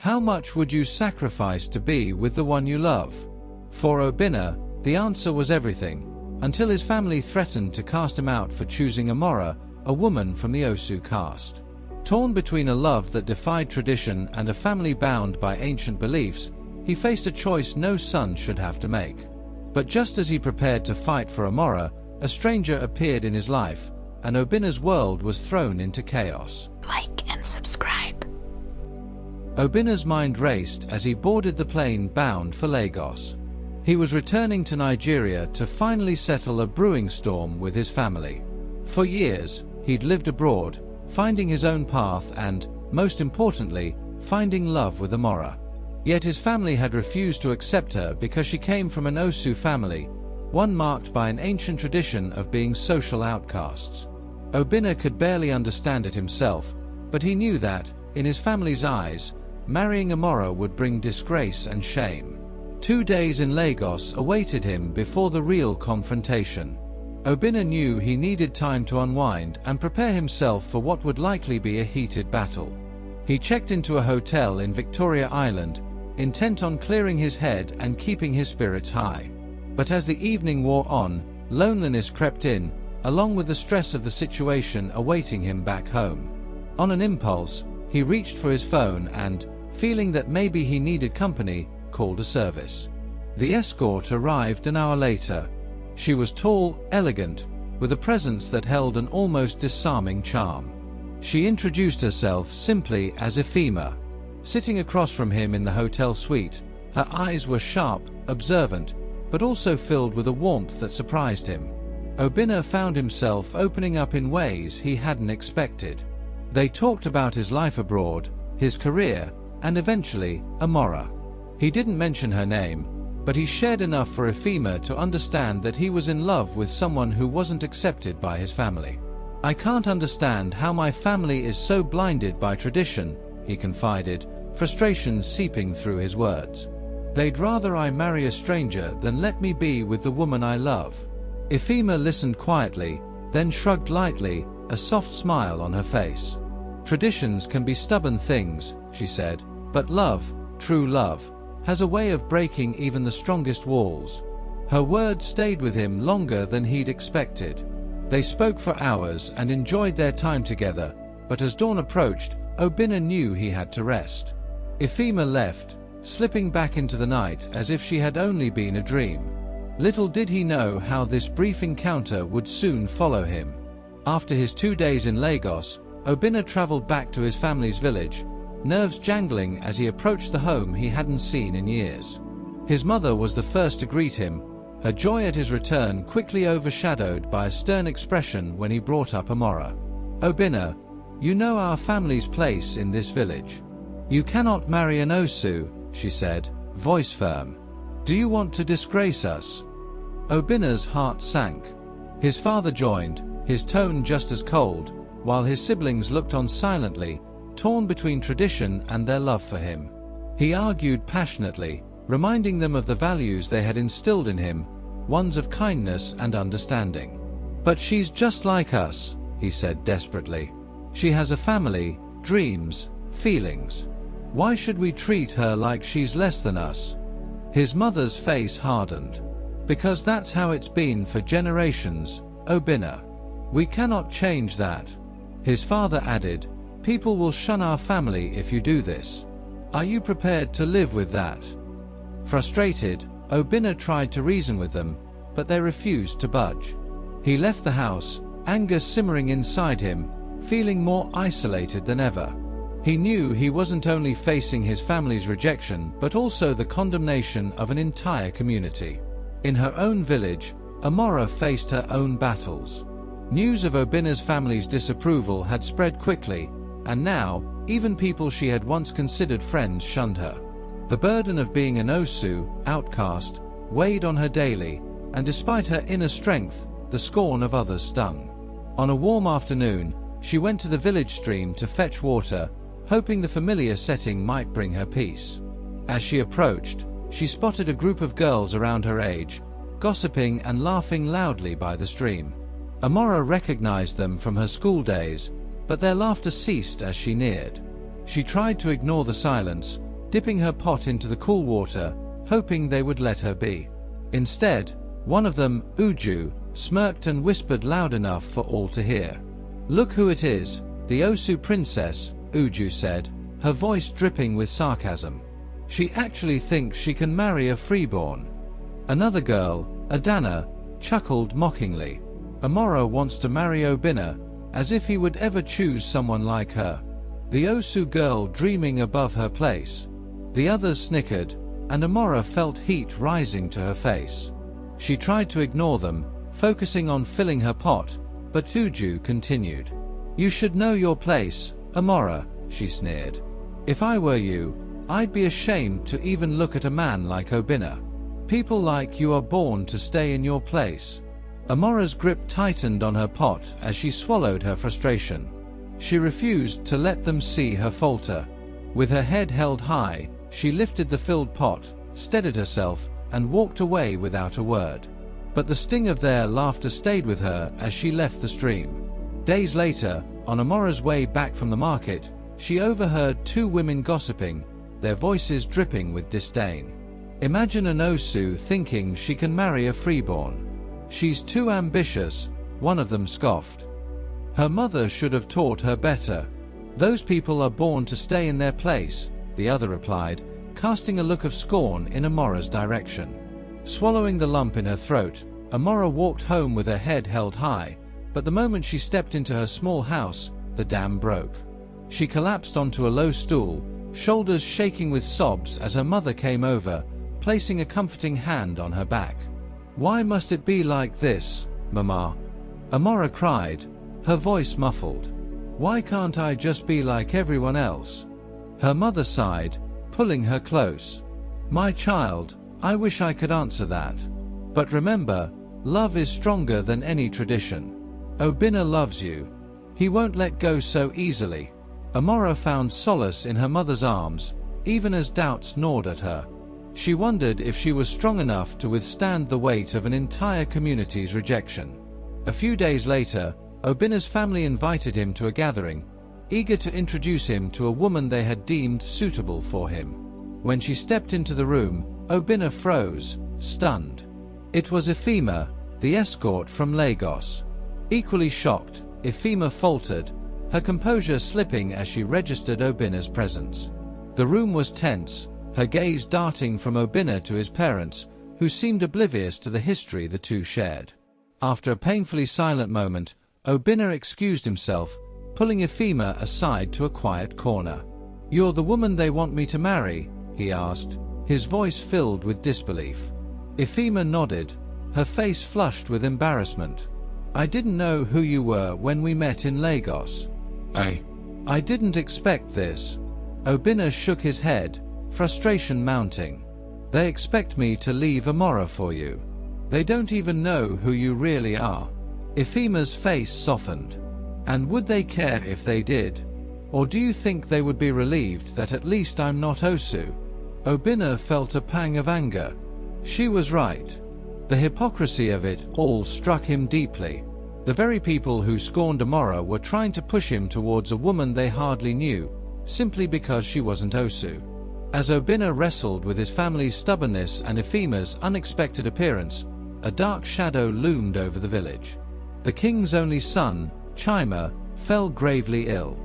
How much would you sacrifice to be with the one you love? For Obinna, the answer was everything, until his family threatened to cast him out for choosing Amara, a woman from the Osu caste. Torn between a love that defied tradition and a family bound by ancient beliefs, he faced a choice no son should have to make. But just as he prepared to fight for Amara, a stranger appeared in his life, and Obinna's world was thrown into chaos. Like and subscribe. Obinna's mind raced as he boarded the plane bound for Lagos. He was returning to Nigeria to finally settle a brewing storm with his family. For years, he'd lived abroad, finding his own path and, most importantly, finding love with Amara. Yet his family had refused to accept her because she came from an Osu family, one marked by an ancient tradition of being social outcasts. Obinna could barely understand it himself, but he knew that, in his family's eyes, marrying Amara would bring disgrace and shame. 2 days in Lagos awaited him before the real confrontation. Obinna knew he needed time to unwind and prepare himself for what would likely be a heated battle. He checked into a hotel in Victoria Island, intent on clearing his head and keeping his spirits high. But as the evening wore on, loneliness crept in, along with the stress of the situation awaiting him back home. On an impulse, he reached for his phone and, feeling that maybe he needed company, called a service. The escort arrived an hour later. She was tall, elegant, with a presence that held an almost disarming charm. She introduced herself simply as Ephema. Sitting across from him in the hotel suite, her eyes were sharp, observant, but also filled with a warmth that surprised him. Obinna found himself opening up in ways he hadn't expected. They talked about his life abroad, his career, and eventually, Amara. He didn't mention her name, but he shared enough for Ephema to understand that he was in love with someone who wasn't accepted by his family. "I can't understand how my family is so blinded by tradition," he confided, frustration seeping through his words. "They'd rather I marry a stranger than let me be with the woman I love." Ephema listened quietly, then shrugged lightly, a soft smile on her face. "Traditions can be stubborn things," she said, "but love, true love, has a way of breaking even the strongest walls." Her words stayed with him longer than he'd expected. They spoke for hours and enjoyed their time together, but as dawn approached, Obinna knew he had to rest. Ephema left, slipping back into the night as if she had only been a dream. Little did he know how this brief encounter would soon follow him. After his 2 days in Lagos, Obinna traveled back to his family's village, nerves jangling as he approached the home he hadn't seen in years. His mother was the first to greet him, her joy at his return quickly overshadowed by a stern expression when he brought up Amara. "Obinna, you know our family's place in this village. You cannot marry an Osu," she said, voice firm. "Do you want to disgrace us?" Obinna's heart sank. His father joined, his tone just as cold, while his siblings looked on silently, torn between tradition and their love for him. He argued passionately, reminding them of the values they had instilled in him, ones of kindness and understanding. "But she's just like us," he said desperately. "She has a family, dreams, feelings. Why should we treat her like she's less than us?" His mother's face hardened. "Because that's how it's been for generations, Obinna. We cannot change that." His father added, "People will shun our family if you do this. Are you prepared to live with that?" Frustrated, Obinna tried to reason with them, but they refused to budge. He left the house, anger simmering inside him, feeling more isolated than ever. He knew he wasn't only facing his family's rejection but also the condemnation of an entire community. In her own village, Amara faced her own battles. News of Obinna's family's disapproval had spread quickly, and now, even people she had once considered friends shunned her. The burden of being an Osu, outcast, weighed on her daily, and despite her inner strength, the scorn of others stung. On a warm afternoon, she went to the village stream to fetch water, hoping the familiar setting might bring her peace. As she approached, she spotted a group of girls around her age, gossiping and laughing loudly by the stream. Amara recognized them from her school days, but their laughter ceased as she neared. She tried to ignore the silence, dipping her pot into the cool water, hoping they would let her be. Instead, one of them, Uju, smirked and whispered loud enough for all to hear. "Look who it is, the Osu princess," Uju said, her voice dripping with sarcasm. "She actually thinks she can marry a freeborn." Another girl, Adana, chuckled mockingly. "Amara wants to marry Obinna, as if he would ever choose someone like her." The Osu girl dreaming above her place. The others snickered, and Amara felt heat rising to her face. She tried to ignore them, focusing on filling her pot, but Uju continued. "You should know your place, Amara," she sneered. "If I were you, I'd be ashamed to even look at a man like Obinna. People like you are born to stay in your place." Amara's grip tightened on her pot as she swallowed her frustration. She refused to let them see her falter. With her head held high, she lifted the filled pot, steadied herself, and walked away without a word. But the sting of their laughter stayed with her as she left the stream. Days later, on Amara's way back from the market, she overheard two women gossiping, their voices dripping with disdain. "Imagine an Osu thinking she can marry a freeborn. She's too ambitious," one of them scoffed. "Her mother should have taught her better. Those people are born to stay in their place," the other replied, casting a look of scorn in Amara's direction. Swallowing the lump in her throat, Amara walked home with her head held high, but the moment she stepped into her small house, the dam broke. She collapsed onto a low stool, shoulders shaking with sobs as her mother came over, placing a comforting hand on her back. "Why must it be like this, Mama?" Amara cried, her voice muffled. "Why can't I just be like everyone else?" Her mother sighed, pulling her close. "My child, I wish I could answer that. But remember, love is stronger than any tradition. Obinna loves you. He won't let go so easily." Amara found solace in her mother's arms, even as doubts gnawed at her. She wondered if she was strong enough to withstand the weight of an entire community's rejection. A few days later, Obinna's family invited him to a gathering, eager to introduce him to a woman they had deemed suitable for him. When she stepped into the room, Obinna froze, stunned. It was Ifema, the escort from Lagos. Equally shocked, Ifema faltered, her composure slipping as she registered Obinna's presence. The room was tense, her gaze darting from Obinna to his parents, who seemed oblivious to the history the two shared. After a painfully silent moment, Obinna excused himself, pulling Ifema aside to a quiet corner. "You're the woman they want me to marry?" he asked, his voice filled with disbelief. Ifema nodded, her face flushed with embarrassment. "I didn't know who you were when we met in Lagos. I didn't expect this." Obinna shook his head, frustration mounting. "They expect me to leave Amara for you. They don't even know who you really are." Ifema's face softened. "And would they care if they did? Or do you think they would be relieved that at least I'm not Osu?" Obinna felt a pang of anger. She was right. The hypocrisy of it all struck him deeply. The very people who scorned Amara were trying to push him towards a woman they hardly knew, simply because she wasn't Osu. As Obinna wrestled with his family's stubbornness and Ifema's unexpected appearance, a dark shadow loomed over the village. The king's only son, Chima, fell gravely ill.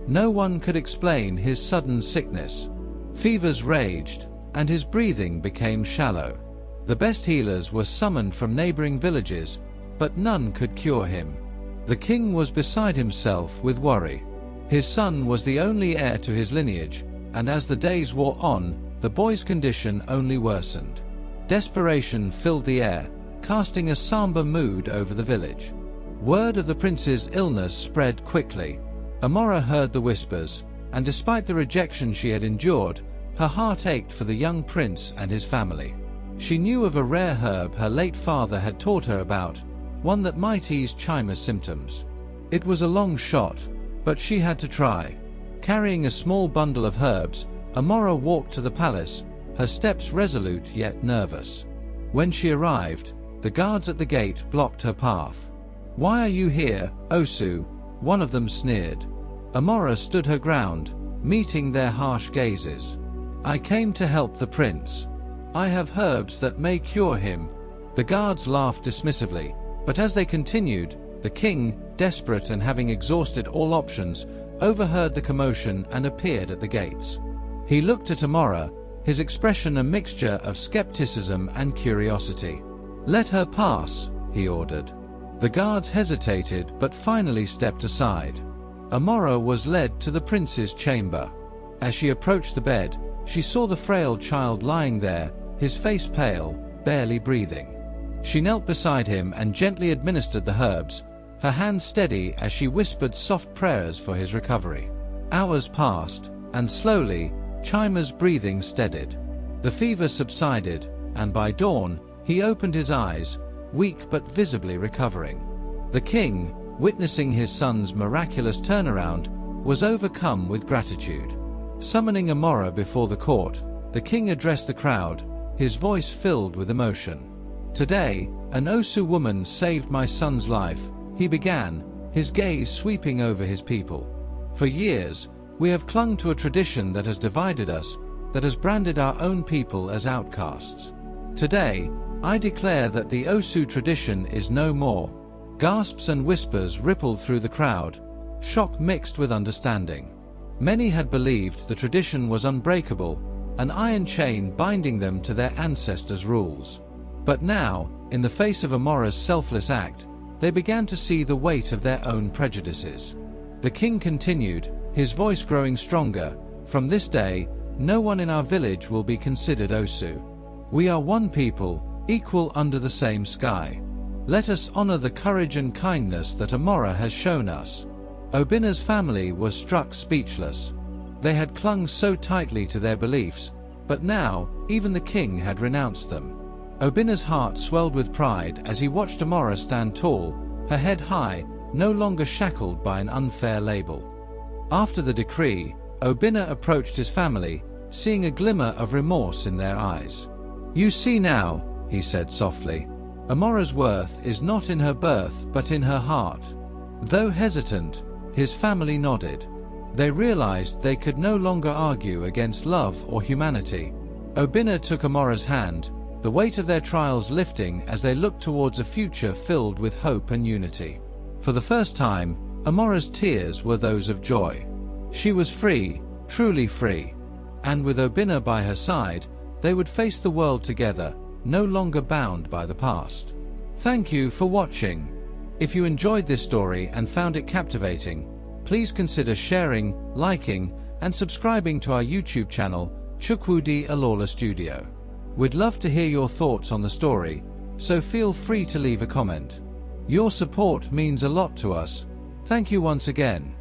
No one could explain his sudden sickness. Fevers raged, and his breathing became shallow. The best healers were summoned from neighboring villages, but none could cure him. The king was beside himself with worry. His son was the only heir to his lineage, and as the days wore on, the boy's condition only worsened. Desperation filled the air, casting a somber mood over the village. Word of the prince's illness spread quickly. Amara heard the whispers, and despite the rejection she had endured, her heart ached for the young prince and his family. She knew of a rare herb her late father had taught her about, one that might ease Chima's symptoms. It was a long shot, but she had to try. Carrying a small bundle of herbs, Amara walked to the palace, her steps resolute yet nervous. When she arrived, the guards at the gate blocked her path. "Why are you here, Osu?" one of them sneered. Amara stood her ground, meeting their harsh gazes. I came to help the prince. I have herbs that may cure him." The guards laughed dismissively, but as they continued, the king, desperate and having exhausted all options, overheard the commotion and appeared at the gates. He looked at Amara, his expression a mixture of skepticism and curiosity. "Let her pass," he ordered. The guards hesitated but finally stepped aside. Amara was led to the prince's chamber. As she approached the bed, she saw the frail child lying there, his face pale, barely breathing. She knelt beside him and gently administered the herbs, her hand steady as she whispered soft prayers for his recovery. Hours passed, and slowly, Chima's breathing steadied. The fever subsided, and by dawn, he opened his eyes, weak but visibly recovering. The king, witnessing his son's miraculous turnaround, was overcome with gratitude. Summoning Amara before the court, the king addressed the crowd, his voice filled with emotion. "Today, an Osu woman saved my son's life," he began, his gaze sweeping over his people. "For years, we have clung to a tradition that has divided us, that has branded our own people as outcasts. Today, I declare that the Osu tradition is no more." Gasps and whispers rippled through the crowd, shock mixed with understanding. Many had believed the tradition was unbreakable, an iron chain binding them to their ancestors' rules. But now, in the face of Amara's selfless act, they began to see the weight of their own prejudices. The king continued, his voice growing stronger, "From this day, no one in our village will be considered Osu. We are one people, equal under the same sky. Let us honor the courage and kindness that Amara has shown us." Obinna's family was struck speechless. They had clung so tightly to their beliefs, but now, even the king had renounced them. Obinna's heart swelled with pride as he watched Amara stand tall, her head high, no longer shackled by an unfair label. After the decree, Obinna approached his family, seeing a glimmer of remorse in their eyes. "You see now," he said softly, "Amara's worth is not in her birth but in her heart." Though hesitant, his family nodded. They realized they could no longer argue against love or humanity. Obinna took Amara's hand, the weight of their trials lifting as they looked towards a future filled with hope and unity. For the first time, Amara's tears were those of joy. She was free, truly free. And with Obinna by her side, they would face the world together, no longer bound by the past. Thank you for watching. If you enjoyed this story and found it captivating, please consider sharing, liking, and subscribing to our YouTube channel, Chukwudi Alaulor Studio. We'd love to hear your thoughts on the story, so feel free to leave a comment. Your support means a lot to us. Thank you once again.